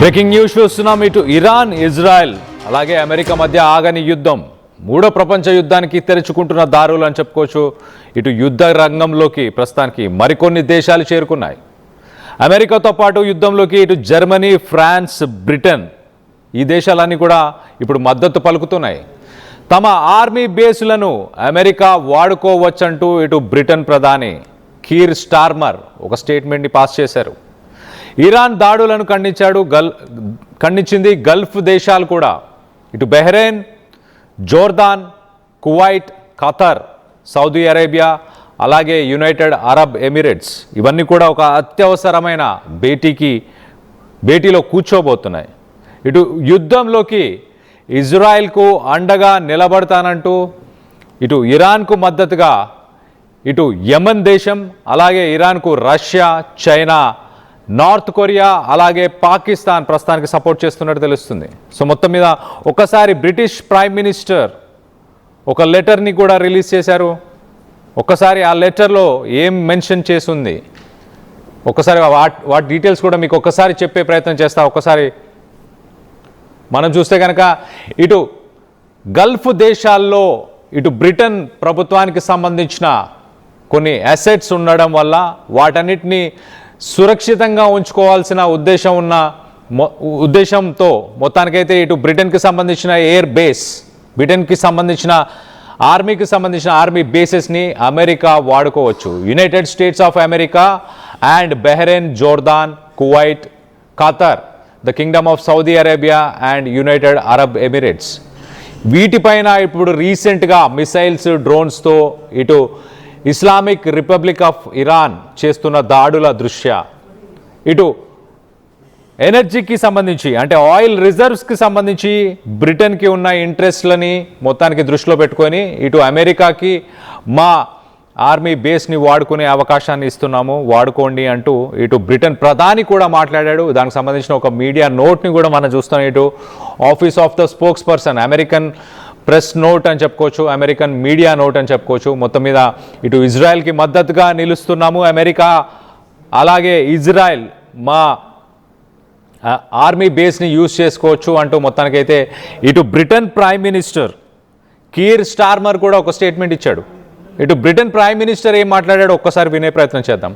Breaking news చూస్తున్నాం. ఇటు Iran, Israel అలాగే అమెరికా మధ్య ఆగని యుద్ధం మూడో ప్రపంచ యుద్ధానికి తెరుచుకుంటున్న దారులు అని చెప్పుకోవచ్చు. ఇటు యుద్ధ రంగంలోకి ప్రస్తుతానికి మరికొన్ని దేశాలు చేరుకున్నాయి. అమెరికాతో పాటు యుద్ధంలోకి ఇటు జర్మనీ, ఫ్రాన్స్, బ్రిటన్ ఈ దేశాలన్నీ కూడా ఇప్పుడు మద్దతు పలుకుతున్నాయి. తమ ఆర్మీ బేస్లను అమెరికా వాడుకోవచ్చంటూ ఇటు బ్రిటన్ ప్రధాని కీర్ స్టార్మర్ ఒక స్టేట్మెంట్ని పాస్ చేశారు. ఇరాన్ దాడులను ఖండించింది గల్ఫ్ దేశాలు కూడా. ఇటు Bahrain, Jordan, Kuwait, Qatar, Saudi Arabia అలాగే యునైటెడ్ అరబ్ ఎమిరేట్స్ ఇవన్నీ కూడా ఒక అత్యవసరమైన భేటీలో కూర్చోబోతున్నాయి. ఇటు యుద్ధంలోకి ఇజ్రాయెల్కు అండగా నిలబడతానంటూ ఇటు ఇరాన్కు మద్దతుగా ఇటు యెమెన్ దేశం అలాగే ఇరాన్కు రష్యా, చైనా, నార్త్ కొరియా అలాగే పాకిస్తాన్ ప్రస్తుతానికి సపోర్ట్ చేస్తున్నట్టు తెలుస్తుంది. సో మొత్తం మీద ఒకసారి బ్రిటిష్ ప్రైమ్ మినిస్టర్ ఒక లెటర్ని కూడా రిలీజ్ చేశారు. ఒక్కసారి ఆ లెటర్లో ఏం మెన్షన్ చేసింది ఒకసారి వాటి డీటెయిల్స్ కూడా మీకు ఒక్కసారి చెప్పే ప్రయత్నం చేస్తా. ఒక్కసారి మనం చూస్తే కనుక ఇటు గల్ఫ్ దేశాల్లో ఇటు బ్రిటన్ ప్రభుత్వానికి సంబంధించిన కొన్ని అసెట్స్ ఉండడం వల్ల వాటన్నిటిని సురక్షితంగా ఉంచుకోవాల్సిన ఉద్దేశంతో మొత్తానికైతే ఇటు బ్రిటన్కి సంబంధించిన ఎయిర్ బేస్, బ్రిటన్కి సంబంధించిన ఆర్మీ బేసెస్ని అమెరికా వాడుకోవచ్చు. United states of America and Bahrain, Jordan, Kuwait, Qatar, the Kingdom of Saudi Arabia and United Arab Emirates వీటిపైన ఇప్పుడు రీసెంట్గా మిసైల్స్, డ్రోన్స్తో ఇటు ఇస్లామిక్ రిపబ్లిక్ ఆఫ్ ఇరాన్ చేస్తున్న దాడుల దృష్ట్యా ఇటు ఎనర్జీకి సంబంధించి అంటే ఆయిల్ రిజర్వ్స్కి సంబంధించి బ్రిటన్కి ఉన్న ఇంట్రెస్ట్లని మొత్తానికి దృష్టిలో పెట్టుకొని ఇటు అమెరికాకి మా ఆర్మీ బేస్ని వాడుకునే అవకాశాన్ని ఇస్తున్నాము, వాడుకోండి అంటూ ఇటు బ్రిటన్ ప్రధాని కూడా మాట్లాడాడు. దానికి సంబంధించిన ఒక మీడియా నోట్ని కూడా మనం చూస్తాం. ఇటు office of the spokes person, American press note అని చెప్పుకోవచ్చు, అమెరికన్ మీడియా నోట్ అని చెప్పుకోవచ్చు. మొత్తం మీద ఇటు ఇజ్రాయెల్కి మద్దతుగా నిలుస్తున్నాము, అమెరికా అలాగే ఇజ్రాయెల్ మా ఆర్మీ బేస్ని యూజ్ చేసుకోవచ్చు అంటూ మొత్తానికైతే ఇటు Britain prime minister Keir Starmer కూడా ఒక స్టేట్మెంట్ ఇచ్చాడు. ఇటు బ్రిటన్ ప్రైమ్ మినిస్టర్ ఏం మాట్లాడాడో ఒక్కసారి వినే ప్రయత్నం చేద్దాం.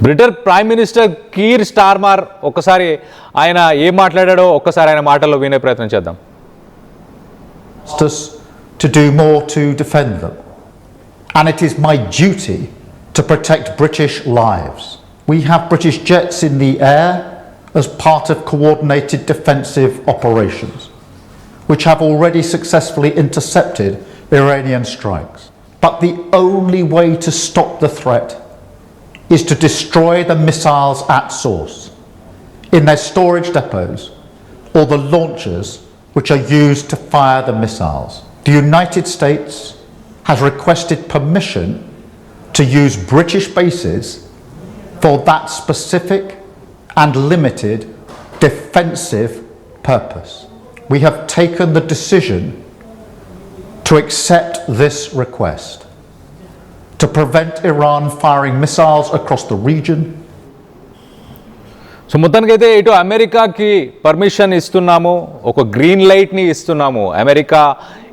Britain prime minister Keir Starmer ఒక్కసారి ఆయన ఏం మాట్లాడాడో ఒక్కసారి ఆయన మాటల్లో వినే ప్రయత్నం చేద్దాం. To do more to defend them, and it is my duty to protect British lives. We have British jets in the air as part of coordinated defensive operations, which have already successfully intercepted Iranian strikes. But the only way to stop the threat is to destroy the missiles at source, in their storage depots or the launchers which are used to fire the missiles. The United States has requested permission to use British bases for that specific and limited defensive purpose. We have taken the decision to accept this request to prevent Iran firing missiles across the region. So మొత్తానికైతే ఇటు అమెరికాకి permission ఇస్తున్నాము, ఒక green లైట్ని ఇస్తున్నాము. America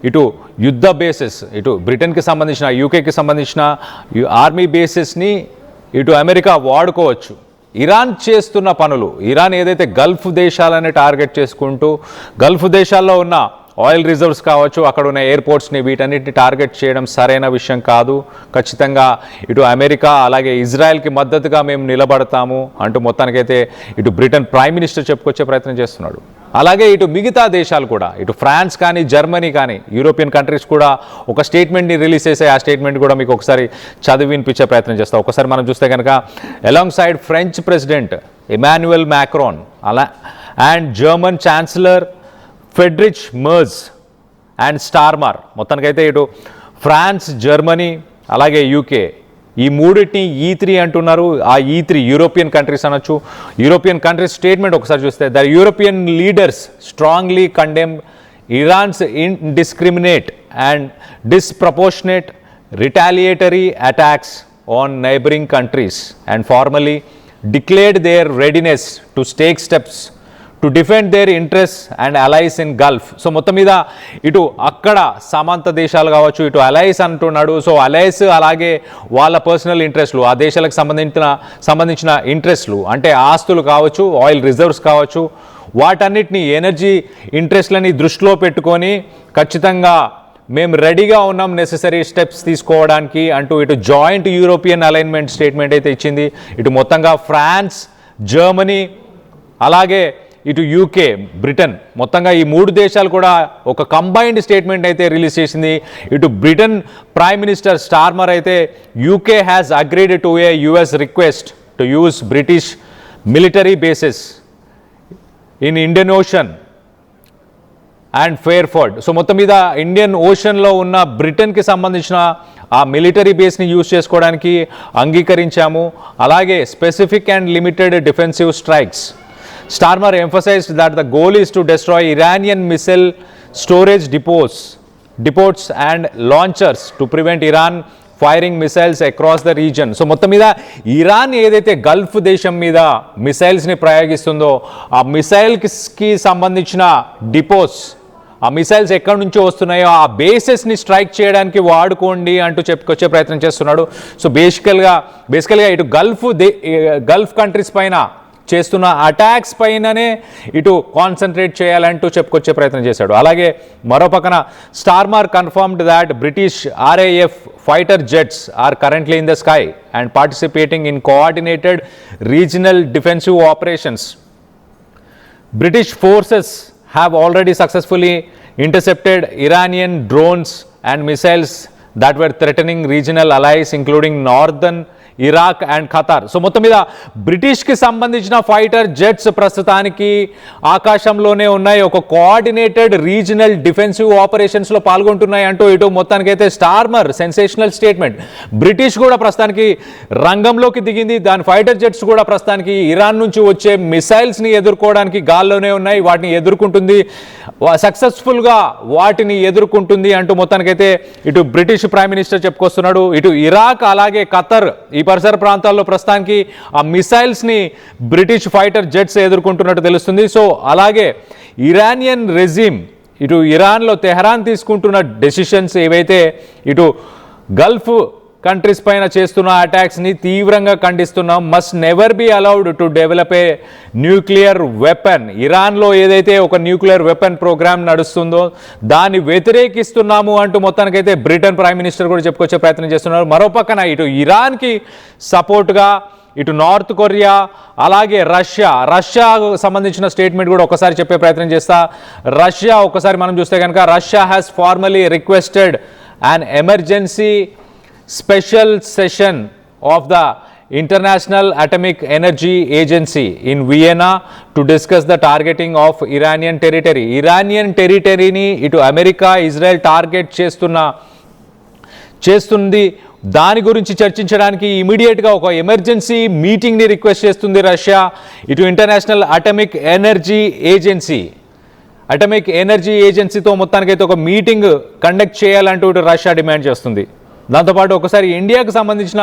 ఇటు యుద్ధ bases, ఇటు బ్రిటన్కి సంబంధించిన, యూకేకి సంబంధించిన ఆర్మీ బేసెస్ని ఇటు అమెరికా వాడుకోవచ్చు. ఇరాన్ చేస్తున్న పనులు, ఇరాన్ ఏదైతే గల్ఫ్ దేశాలని టార్గెట్ చేసుకుంటూ గల్ఫ్ దేశాల్లో ఉన్న ఆయిల్ రిజర్వ్స్ కావచ్చు, అక్కడ ఉన్న ఎయిర్పోర్ట్స్ని వీటన్నిటిని టార్గెట్ చేయడం సరైన విషయం కాదు. ఖచ్చితంగా ఇటు అమెరికా అలాగే ఇజ్రాయెల్కి మద్దతుగా మేము నిలబడతాము అంటూ మొత్తానికైతే ఇటు బ్రిటన్ ప్రైమ్ మినిస్టర్ చెప్పుకొచ్చే ప్రయత్నం చేస్తున్నాడు. అలాగే ఇటు మిగతా దేశాలు కూడా, ఇటు ఫ్రాన్స్ కానీ, జర్మనీ కానీ, యూరోపియన్ కంట్రీస్ కూడా ఒక స్టేట్మెంట్ని రిలీజ్ చేసే, ఆ స్టేట్మెంట్ కూడా మీకు ఒకసారి చదివి వినిపించే ప్రయత్నం చేస్తాం. ఒకసారి మనం చూస్తే కనుక along side French president Emmanuel Macron and German chancellor Friedrich Merz and Starmer మొత్తానికైతే ఇటు ఫ్రాన్స్, జర్మనీ అలాగే యూకే ఈ మూడింటిని E3 అంటున్నారు. ఆ E3 యూరోపియన్ కంట్రీస్ అనొచ్చు. యూరోపియన్ కంట్రీస్ స్టేట్మెంట్ ఒకసారి చూస్తే the European leaders strongly condemn Iran's indiscriminate and disproportionate retaliatory attacks on neighboring countries and formally declared their readiness to take steps to defend their interests and allies in Gulf. So మొత్తం మీద ఇటు అక్కడ సమాంత దేశాలు కావచ్చు, ఇటు alloys అంటున్నాడు. So alloys అలాగే వాళ్ళ పర్సనల్ ఇంట్రెస్ట్లు, ఆ దేశాలకు సంబంధించిన ఇంట్రెస్ట్లు అంటే ఆస్తులు కావచ్చు, ఆయిల్ రిజర్వ్స్ కావచ్చు, వాటన్నిటిని ఎనర్జీ ఇంట్రెస్ట్లని దృష్టిలో పెట్టుకొని ఖచ్చితంగా మేము రెడీగా ఉన్నాం నెసెసరీ స్టెప్స్ తీసుకోవడానికి అంటూ ఇటు జాయింట్ యూరోపియన్ అలైన్మెంట్ స్టేట్మెంట్ అయితే ఇచ్చింది. ఇటు మొత్తంగా ఫ్రాన్స్, జర్మనీ అలాగే ఇటు యూకే, బ్రిటన్, మొత్తంగా ఈ 3 దేశాలు కూడా ఒక కంబైన్డ్ స్టేట్మెంట్ అయితే రిలీజ్ చేసింది. ఇటు బ్రిటన్ ప్రైమ్ మినిస్టర్ స్టార్మర్ అయితే UK has agreed to a US request to use British military bases in Indian Ocean and Fairford. So మొత్తం మీద ఇండియన్ ఓషన్లో ఉన్న బ్రిటన్కి సంబంధించిన ఆ మిలిటరీ బేస్ని యూజ్ చేసుకోవడానికి అంగీకరించాము. అలాగే specific and limited defensive strikes. Starmer emphasized that the goal is to destroy Iranian missile storage depots and launchers to prevent Iran firing missiles across the region. So మొత్తం మీద Iran ఏదైతే Gulf దేశం మీద మిసైల్స్ని ప్రయోగిస్తుందో ఆ మిసైల్స్కి సంబంధించిన depots, ఆ missiles ఎక్కడి నుంచో వస్తున్నాయో ఆ బేసెస్ని స్ట్రైక్ చేయడానికి వాడుకోండి అంటూ చెప్పుకొచ్చే ప్రయత్నం చేస్తున్నాడు. సో బేసికల్గా ఇటు గల్ఫ్ కంట్రీస్ పైన చేస్తున్న అటాక్స్ పైననే ఇటు కాన్సన్ట్రేట్ చేయాలంటూ చెప్పుకొచ్చే ప్రయత్నం చేశాడు. అలాగే మరో పక్కన Starmer confirmed that British RAF fighter jets are currently in the sky and participating in coordinated regional defensive operations. British forces have already successfully intercepted Iranian drones and missiles that were threatening regional allies including northern Iraq and Qatar. So మొత్తం మీద బ్రిటిష్కి సంబంధించిన fighter jets ప్రస్తుతానికి ఆకాశంలోనే ఉన్నాయి, ఒక coordinated regional defensive ఆపరేషన్స్లో పాల్గొంటున్నాయి అంటూ ఇటు మొత్తానికైతే Starmer sensational statement. British కూడా ప్రస్తుతానికి రంగంలోకి దిగింది, దాని ఫైటర్ జెట్స్ కూడా ప్రస్తుతానికి ఇరాన్ నుంచి వచ్చే మిసైల్స్ని ఎదుర్కోవడానికి గాల్లోనే ఉన్నాయి, వాటిని ఎదుర్కొంటుంది, సక్సెస్ఫుల్గా వాటిని ఎదుర్కొంటుంది అంటూ మొత్తానికైతే ఇటు బ్రిటిష్ ప్రైమ్ మినిస్టర్ చెప్పుకొస్తున్నాడు. ఇటు ఇరాక్ అలాగే ఖతర్ ఈ పరిసర ప్రాంతాల్లో ప్రస్తుతానికి ఆ మిసైల్స్ని బ్రిటిష్ ఫైటర్ జెట్స్ ఎదుర్కొంటున్నట్టు తెలుస్తుంది. సో అలాగే ఇరానియన్ రెజిమ్ ఇటు ఇరాన్లో తెహరాన్ తీసుకుంటున్న డెసిషన్స్ ఏవైతే ఇటు గల్ఫ్ కంట్రీస్ పైన చేస్తున్న అటాక్స్ని తీవ్రంగా ఖండిస్తున్నాం. Must never be allowed to develop a nuclear weapon. ఇరాన్లో ఏదైతే ఒక న్యూక్లియర్ వెపన్ ప్రోగ్రామ్ నడుస్తుందో దాన్ని వ్యతిరేకిస్తున్నాము అంటూ మొత్తానికైతే బ్రిటన్ ప్రైమ్ మినిస్టర్ కూడా చెప్పుకొచ్చే ప్రయత్నం చేస్తున్నారు. మరోపక్కన ఇటు ఇరాన్కి సపోర్ట్గా ఇటు నార్త్ కొరియా అలాగే రష్యాకు సంబంధించిన స్టేట్మెంట్ కూడా ఒకసారి చెప్పే ప్రయత్నం చేస్తా. రష్యా ఒకసారి మనం చూస్తే కనుక Russia has formally requested an emergency special session of the International Atomic Energy Agency in Vienna to discuss the targeting of Iranian territory. Iranian territory ni itu America, Israel target చేస్తుంది. దాని గురించి చర్చించడానికి ఇమీడియట్గా ఒక ఎమర్జెన్సీ మీటింగ్ని రిక్వెస్ట్ చేస్తుంది Russia. ఇటు international atomic energy ఏజెన్సీతో మొత్తానికైతే ఒక మీటింగ్ కండక్ట్ చేయాలంటూ ఇటు రష్యా డిమాండ్ చేస్తుంది. దాంతోపాటు ఒకసారి ఇండియాకు సంబంధించిన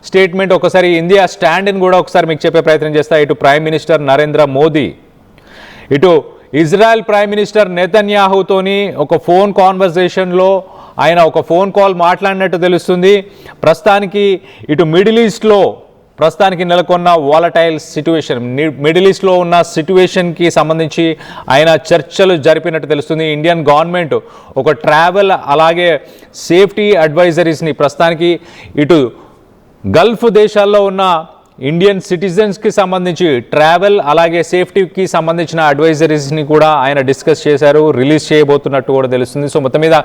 స్టేట్మెంట్, ఒకసారి ఇండియా స్టాండ్ని కూడా ఒకసారి మీకు చెప్పే ప్రయత్నం చేస్తా. ఇటు ప్రైమ్ మినిస్టర్ నరేంద్ర మోదీ ఇటు ఇజ్రాయెల్ ప్రైమ్ మినిస్టర్ నెతన్యాహుతోని ఒక ఫోన్ కాన్వర్జేషన్లో ఆయన ఒక ఫోన్ కాల్ మాట్లాడినట్టు తెలుస్తుంది. ప్రస్తుతానికి ఇటు మిడిల్ ఈస్ట్లో ప్రస్తుతానికి నెలకొన్న వాలటైల్ సిట్యుయేషన్, మిడిల్ ఈస్ట్లో ఉన్న సిట్యుయేషన్కి సంబంధించి ఆయన చర్చలు జరిపినట్టు తెలుస్తుంది. ఇండియన్ గవర్నమెంట్ ఒక ట్రావెల్ అలాగే సేఫ్టీ అడ్వైజరీస్ని ప్రస్తుతానికి ఇటు గల్ఫ్ దేశాల్లో ఉన్న ఇండియన్ సిటిజన్స్కి సంబంధించి ట్రావెల్ అలాగే సేఫ్టీకి సంబంధించిన అడ్వైజరీస్ని కూడా ఆయన డిస్కస్ చేశారు, రిలీజ్ చేయబోతున్నట్టు కూడా తెలుస్తుంది. సో మొత్తం మీద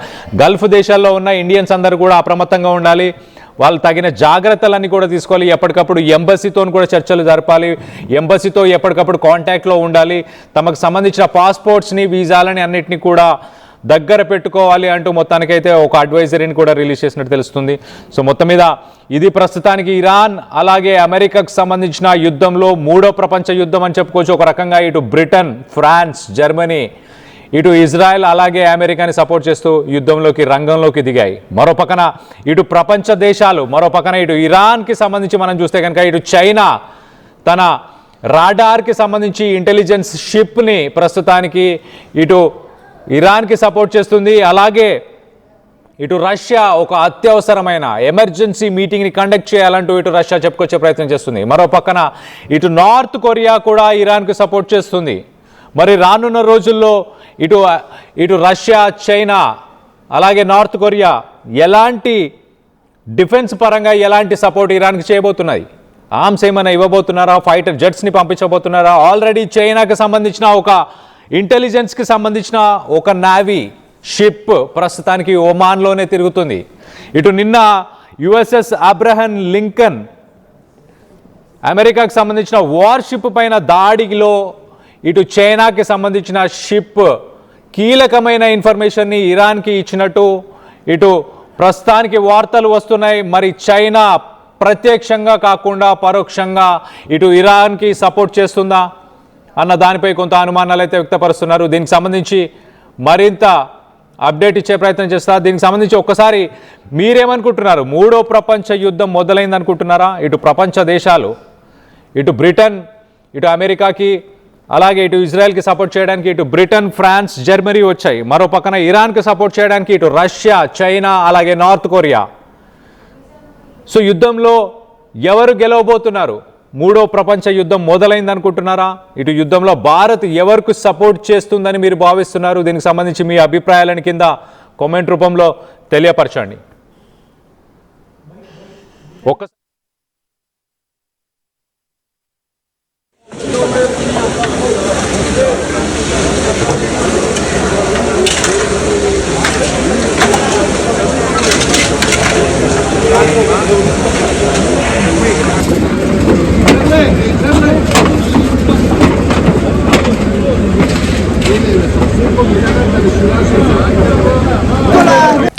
గల్ఫ్ దేశాల్లో ఉన్న ఇండియన్స్ అందరూ కూడా అప్రమత్తంగా ఉండాలి, వాళ్ళు తగిన జాగ్రత్తలన్నీ కూడా తీసుకోవాలి, ఎప్పటికప్పుడు ఎంబసీతో కూడా చర్చలు జరపాలి, ఎంబసీతో ఎప్పటికప్పుడు కాంటాక్ట్లో ఉండాలి, తమకు సంబంధించిన పాస్పోర్ట్స్ని వీసాలని అన్నిటినీ కూడా దగ్గర పెట్టుకోవాలి అంటూ మొత్తానికైతే ఒక అడ్వైజరీని కూడా రిలీజ్ చేసినట్టు తెలుస్తుంది. సో మొత్తం మీద ఇది ప్రస్తుతానికి ఇరాన్ అలాగే అమెరికాకు సంబంధించిన యుద్ధంలో 3వ ప్రపంచ యుద్ధం అని చెప్పుకోవచ్చు. ఒక రకంగా ఇటు బ్రిటన్, ఫ్రాన్స్, జర్మనీ ఇటు ఇజ్రాయెల్ అలాగే అమెరికాని సపోర్ట్ చేస్తూ రంగంలోకి దిగాయి. మరో పక్కన ఇటు ప్రపంచ దేశాలు, మరో పక్కన ఇటు ఇరాన్కి సంబంధించి మనం చూస్తే కనుక ఇటు చైనా తన రాడార్కి సంబంధించి ఇంటెలిజెన్స్ షిప్ని ప్రస్తుతానికి ఇటు ఇరాన్కి సపోర్ట్ చేస్తుంది. అలాగే ఇటు రష్యా ఒక అత్యవసరమైన ఎమర్జెన్సీ మీటింగ్ని కండక్ట్ చేయాలంటూ ఇటు రష్యా చెప్పుకొచ్చే ప్రయత్నం చేస్తుంది. మరో పక్కన ఇటు నార్త్ కొరియా కూడా ఇరాన్కి సపోర్ట్ చేస్తుంది. మరి రానున్న రోజుల్లో ఇటు రష్యా, చైనా అలాగే నార్త్ కొరియా ఎలాంటి డిఫెన్స్ పరంగా ఎలాంటి సపోర్ట్ ఇరాన్కి చేయబోతున్నాయి? ఆర్మ్స్ ఏమైనా ఇవ్వబోతున్నారా? ఫైటర్ జెట్స్ని పంపించబోతున్నారా? ఆల్రెడీ చైనాకి సంబంధించిన ఒక ఇంటెలిజెన్స్కి సంబంధించిన ఒక నావీ షిప్ ప్రస్తుతానికి ఒమాన్లోనే తిరుగుతుంది. ఇటు నిన్న యుఎస్ఎస్ అబ్రహం లింకన్ అమెరికాకి సంబంధించిన వార్షిప్ పైన దాడిలో ఇటు చైనాకి సంబంధించిన షిప్ కీలకమైన ఇన్ఫర్మేషన్ని ఇరాన్కి ఇచ్చినట్టు ఇటు ప్రస్తుతానికి వార్తలు వస్తున్నాయి. మరి చైనా ప్రత్యక్షంగా కాకుండా పరోక్షంగా ఇటు ఇరాన్కి సపోర్ట్ చేస్తుందా అన్న దానిపై కొంత అనుమానాలు అయితే వ్యక్తపరుస్తున్నారు. దీనికి సంబంధించి మరింత అప్డేట్ ఇచ్చే ప్రయత్నం చేస్తారు. దీనికి సంబంధించి ఒక్కసారి మీరేమనుకుంటున్నారు? మూడో ప్రపంచ యుద్ధం మొదలైంది అనుకుంటున్నారా? ఇటు ప్రపంచ దేశాలు, ఇటు బ్రిటన్, ఇటు అమెరికాకి అలాగే ఇటు ఇజ్రాయెల్కి సపోర్ట్ చేయడానికి ఇటు బ్రిటన్, ఫ్రాన్స్, జర్మనీ వచ్చాయి. మరో పక్కన ఇరాన్కి సపోర్ట్ చేయడానికి ఇటు రష్యా, చైనా అలాగే నార్త్ కొరియా. సో యుద్ధంలో ఎవరు గెలవబోతున్నారు? మూడో ప్రపంచ యుద్ధం మొదలైంది అనుకుంటున్నారా? ఇటు యుద్ధంలో భారత్ ఎవరికి సపోర్ట్ చేస్తుందని మీరు భావిస్తున్నారు? దీనికి సంబంధించి మీ అభిప్రాయాలను కింద కామెంట్ రూపంలో తెలియపరచండి.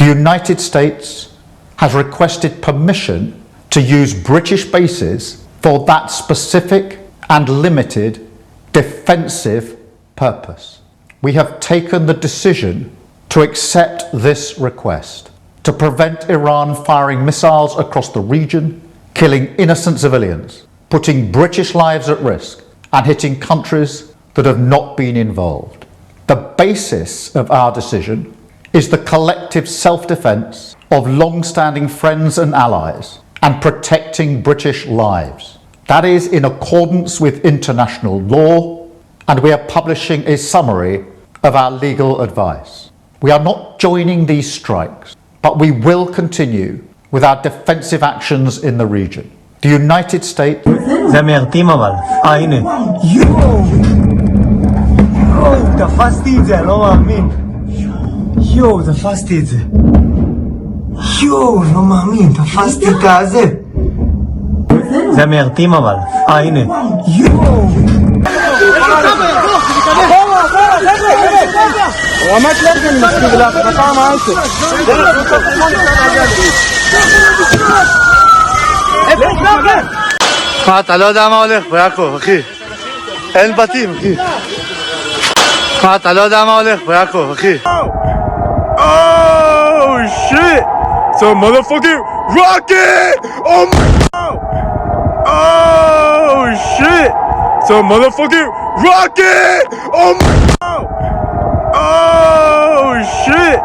The United States has requested permission to use British bases for that specific and limited defensive purpose. We have taken the decision to accept this request to prevent Iran firing missiles across the region, killing innocent civilians, putting British lives at risk, and hitting countries that have not been involved. The basis of our decision is the collective self-defence of long-standing friends and allies and protecting British lives. That is in accordance with international law, and we are publishing a summary of our legal advice. We are not joining these strikes, but we will continue with our defensive actions in the region. The United States... זה מיירטים אבל. הנה. יואו! תפסתי את זה, אני לא מאמין. יואו, תפסתי את זה. יואו, לא מאמין, תפסתי את הזה. זה מיירטים אבל. הנה. יואו! רמת לב אני מזכיר לך, בפעם העשר. מה, אתה לא יודע מה הולך ביעקב, אחי? אין בתים, אחי. מה, אתה לא יודע מה הולך ביעקב, אחי? Oh shit! It's a motherfucking rocket! Oh my god! Oh shit! It's a motherfucking rocket! Oh my god! Oh shit!